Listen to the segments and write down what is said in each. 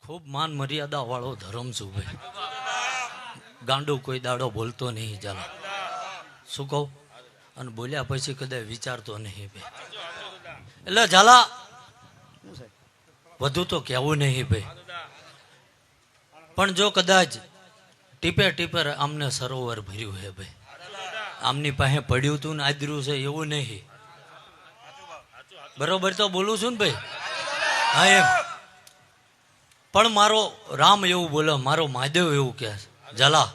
ખૂબ માન મર્યાદા વાળો ધર્મ છું ભાઈ. ગાંડો કોઈ દાડો બોલતો નહીં ઝાલા. શું કહું? અને બોલ્યા પછી કદાચ વિચારતો નહીં ભાઈ. એટલે ઝાલા વધુ તો કહેવું નહીં ભાઈ. પણ જો કદાચ ટીપે ટીપે આમને સરોવર ભર્યું હે ભાઈ. આમની પાસે પડ્યું તું ને આદર્યું છે એવું નહીં. બરોબર તો બોલું છું ને ભાઈ? હા એમ. પણ મારો રામ એવું બોલે, મારો મહાદેવ એવું કહે છે ઝાલા,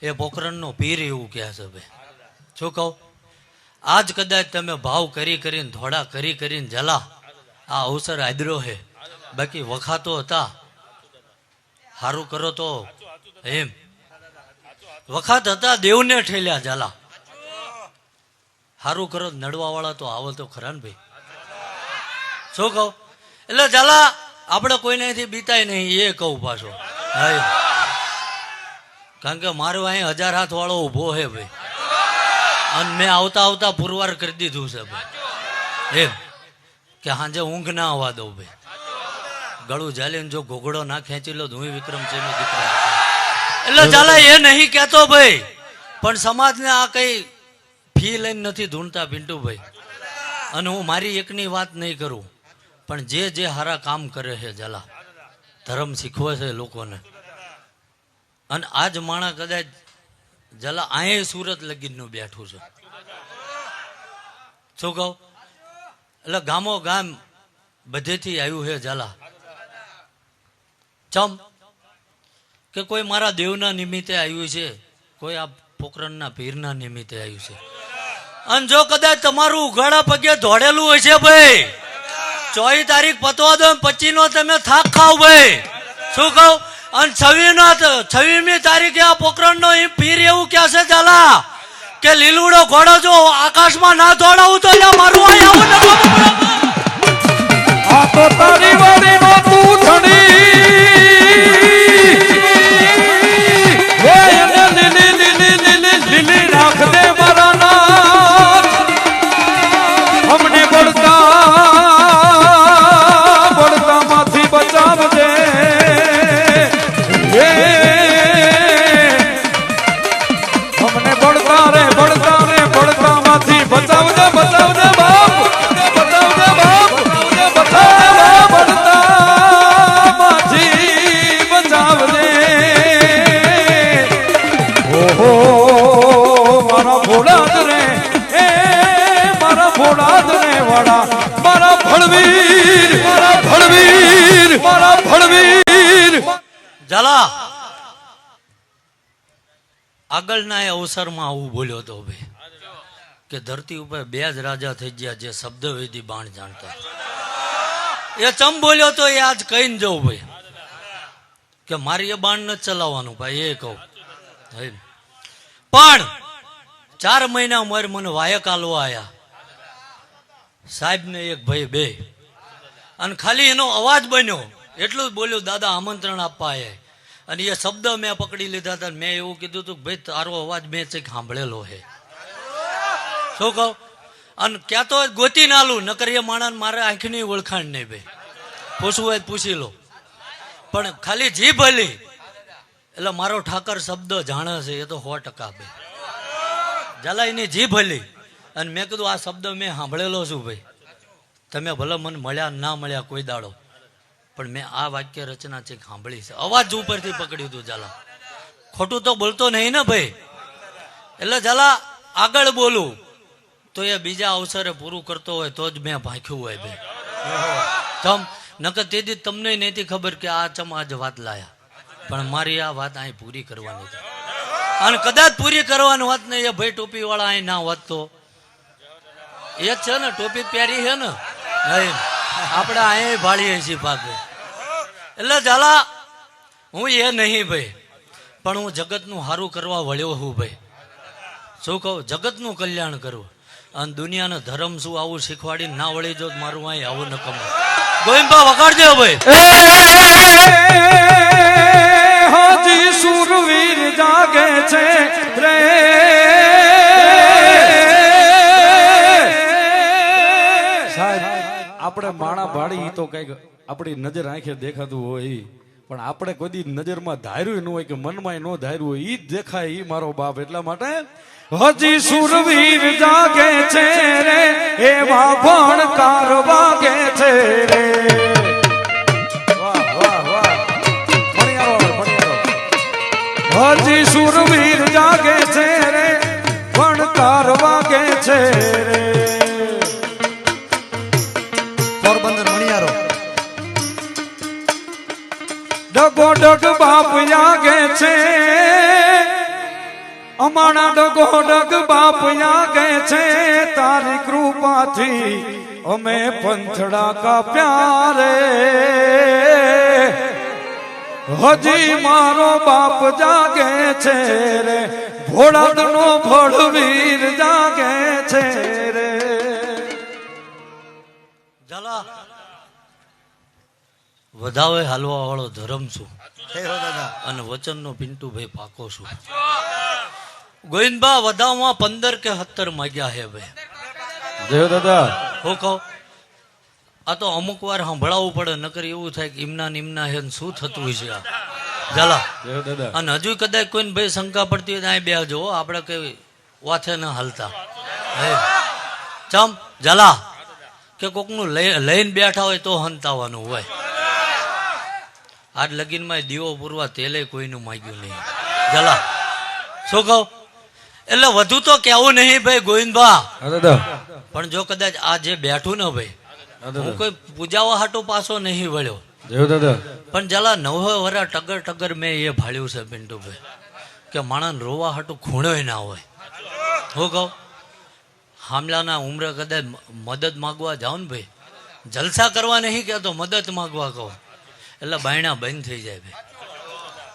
એ પોખરણનો પીર એવું કહે છે ભાઈ. શું કહું? આજ કદાચ તમે ભાવ કરી કરીને ધોળા કરી કરીને ઝાલા આ અવસર આદર્યો હે. બાકી વખાતો હતા સારું કરો તો એમ વખાત હતા દેવને ઠેલ્યા ઝાલા. સારું કરો નડવા વાળા તો આવો તો ખરા ને ભાઈ. શું કહું? એટલે ઝાલા આપણે કોઈનેથી બીતાય નહીં એ કહું પાછો. હા, કારણ કે મારો અહીં 1000 હાથ વાળો ઉભો હે ભાઈ. અને મેં આવતા આવતા પુરવાર કરી દીધું છે ભાઈ. એમ કે સાંજે ઊંઘ ના આવવા દઉં ભાઈ. ગળું ઝાલીને જો ઘોઘડો ના ખેંચી લો હું વિક્રમસિંહનો દીકરો. એટલે ઝાલા એ નહીં કહેતો ભાઈ, પણ સમાજને આ કઈ ફી લઈને નથી ધૂણતા પિન્ટુભાઈ. અને હું મારી એકની વાત નહીં કરું, પણ જે જે સારા કામ કરે છે ઝાલા, ધર્મ શીખવે છે લોકોને. અને આજ માણા કદાચ ઝાલા અહીંયા સુરત લગીનનું બેઠું છે. શું કહું? એટલે ગામો ગામ બધેથી આવ્યું છે ઝાલા. ચમ કે કોઈ મારા દેવના નિમિત્તે આવ્યું છે, કોઈ આ પોખરણના પીરના નિમિત્તે આવ્યું છે. અને જો કદાચ તમારું ઉઘાડા પગે દોડેલું હોય છે ભાઈ, 24 તારીખ પતવા દો, 25 નો તમે થાક ખાવ ભાઈ. શું કહું? અને 26મી તારીખે આ પોખરણનો પીર એવું કહે છે ઝાલા કે લીલુડો ઘોડો જો આકાશમાં ના દોડાવું તો મારું અહીં આવું ન આ તો તારી વારી નો તું ધણી હે એને લીલી લીલી લીલી લીલી રાખ દે મારા નાથ. અમને બળતા માંથી બચાવજે. અમને બળતા રે બળતા માંથી બચાવજે. બચાવજે બાપ, બચાવજે બાપ, બચાવજે બાપ, બળતા માંથી બચાવજે. ઓહો મારા ભોળાદ રે, એ મારા ભોળાદ રે વાળા, મારા ભળવીર, મારા ભળવીર, મારા ભળવીર. ઝાલા આગળના એ અવસરમાં આવું બોલ્યો હતો ભાઈ કે ધરતી ઉપર 2 જ રાજા થઈ ગયા જે શબ્દવેદી બાણ જાણતા. એ ચમ બોલ્યો તો એ આજ કહીને જવું ભાઈ કે મારી એ બાણ નથી ચલાવવાનું ભાઈ એ કહું. પણ 4 મહિના ઉંમર મને વાયક આલવા આયા સાહેબ ને એક ભાઈ બે, અને ખાલી એનો અવાજ બન્યો એટલું જ બોલ્યું દાદા આમંત્રણ આપવા આયા. અને એ શબ્દ મેં પકડી લીધા હતા. મેં એવું કીધું હતું ભાઈ તારો અવાજ મેં ચેક સાંભળેલો હે. શું કહું? અને ક્યાં તો ગોતી નાલું નકર એ માણસ મારે આંખની ઓળખાણ નહીં ભાઈ. પૂછવું હોય પૂછી લો. પણ ખાલી જીભ હલી એટલે મારો ઠાકર શબ્દ જાણે છે એ તો 100% ભાઈ. ઝાલા એની જીભ હલી અને મેં કીધું આ શબ્દ મેં સાંભળેલો છું ભાઈ. તમે ભલે મને મળ્યા ના મળ્યા કોઈ દાડો, પણ મેં આ વાક્ય રચના છે સાંભળી છે. અવાજ ઉપરથી પકડ્યું હતું ઝાલા. ખોટું તો બોલતો નહીં ને ભાઈ. એટલે ઝાલા આગળ બોલું તો એ બીજા અવસરે પૂરું કરતો હોય તો જ મેં ભાંખ્યું હોય ભાઈ. ચમ નકર તેથી તમને નથી ખબર કે આ ચમ આજ વાત લાયા. પણ મારી આ વાત અહીં પૂરી કરવાની છે. અને કદાચ પૂરી કરવાની વાત નહીં એ ભાઈ ટોપી વાળા અહીં ના હોત તો એ જ છે ને, ટોપી પહેરી છે ને આપણે અહીં ભાળીએ છીએ પાકે. એટલે ઝાલા હું એ નહીં ભાઈ, પણ હું જગતનું સારું કરવા વળ્યો હું ભાઈ. શું કહું? જગતનું કલ્યાણ કરવું. અને દુનિયાનો ધર્મ શું આવું શીખવાડીને ના વળી જો મારું અહીં આવું ન કમાય. ગોવિંદભા વગાડજો ભાઈ. હાજી સુરવીર જાગે છે રે, સાહેબ આપણે માણા ભાડી ઈ તો કઈક આપણી નજર આંખે દેખાતું હોય ઈ. પણ આપણે કોઈ દી નજરમાં ધાર્યું ન હોય કે મનમાં ન ધાર્યું હોય ઈ જ દેખાય ઈ મારો બાપ. એટલા માટે હજી સુરવીર જાગે છે રે એવા ભણકાર વાગે છે રે. વાહ વાહ વાહ હજી સુરવીર જાગે છે રે ભણકાર વાગે છે રે. પોરબંદર મણિયારો ડગો ડગ બાપ જાગે છે અમારા ડગો ડગ બાપ જાગે છે તારી કૃપાથી અમે પંથડા કાપ્યા રે. હજી મારો બાપ જાગે છે રે ભોળાદનો ભળવીર જાગે છે રે. ઝાલા વધાવે હાલવા વાળો ધર્મ છું જય હો દાદા અને વચનનો પિન્ટુભાઈ પાકો છું. ગોવિંદબા વધાવમાં 15 કે 17 માગ્યા હે ભાઈ. જય દાદા. હું કહું આ તો અમુક વાર સંભળાવવું પડે નકર એવું થાય કે ઇમના નિમના હે શું થતું હોય છે આ ઝાલા. જય દાદા. અને હજુ કદાચ કોઈને ભાઈ શંકા પડતી હોય તો અહીં બેહજો આપણે કઈ વાથે ન હાલતા હે ચમ ઝાલા કે કોકનું લઈને બેઠા હોય તો હંતાવાનું હોય. આજ લગીનમાં દીવો પૂરવા તેલે કોઈનું માગ્યું નહીં ઝાલા. શું કહું એટલે વધુ તો કેવું નહીં ભાઈ ગોવિંદભા. દાદા પણ જો કદાચ આ જે બેઠું ને ભાઈ હું કોઈ પૂજાવા હાટો પાછો નહીં વળ્યો. જય દાદા. પણ જલા 9 વરા ટગર ટગર મેં એ ભાળ્યું છે પિન્ટુભાઈ કે માણસ રોવા હાટું ખૂણોય ના હોય. હું કહું હામલાના ઉમરે કદાચ મદદ માગવા જાઉં ને ભાઈ જલસા કરવા નહીં કહેતો મદદ માગવા કહો એટલે બાયણા બંધ થઈ જાય ભાઈ.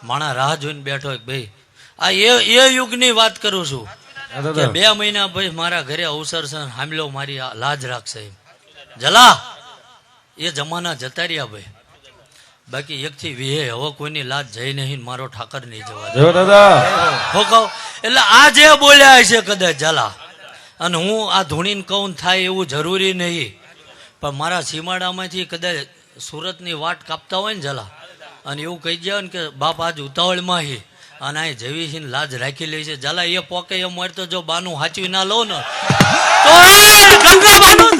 માણા રાહ જોઈને બેઠો ભાઈ આ એ યુગની વાત કરું છું કે 2 મહિના ભાઈ મારા ઘરે અવસર છે હામલો મારી લાજ રાખશે જલા. એ જમાના જતા રહ્યા ભાઈ. બાકી 1 થી 20 હવે કોઈની લાજ જઈ નહીં મારો ઠાકર નહીં જવા દે. જય દાદા. હો કહું એટલે આ જે બોલ્યા છે કદાચ જલા અને હું આ ધૂણીને કહું થાય એવું જરૂરી નહીં પણ મારા સીમાડામાંથી કદાચ સુરતની વાટ કાપતા હોય ને જલા અને એવું કહી જાય ને કે બાપ આજ ઉતાવળમાં હી અને આ જેવી છે લાજ રાખી લે છે જલા એ પોકે એ મળતો જો બાનું હાચવી ના લો ને તો ગંગા બાનું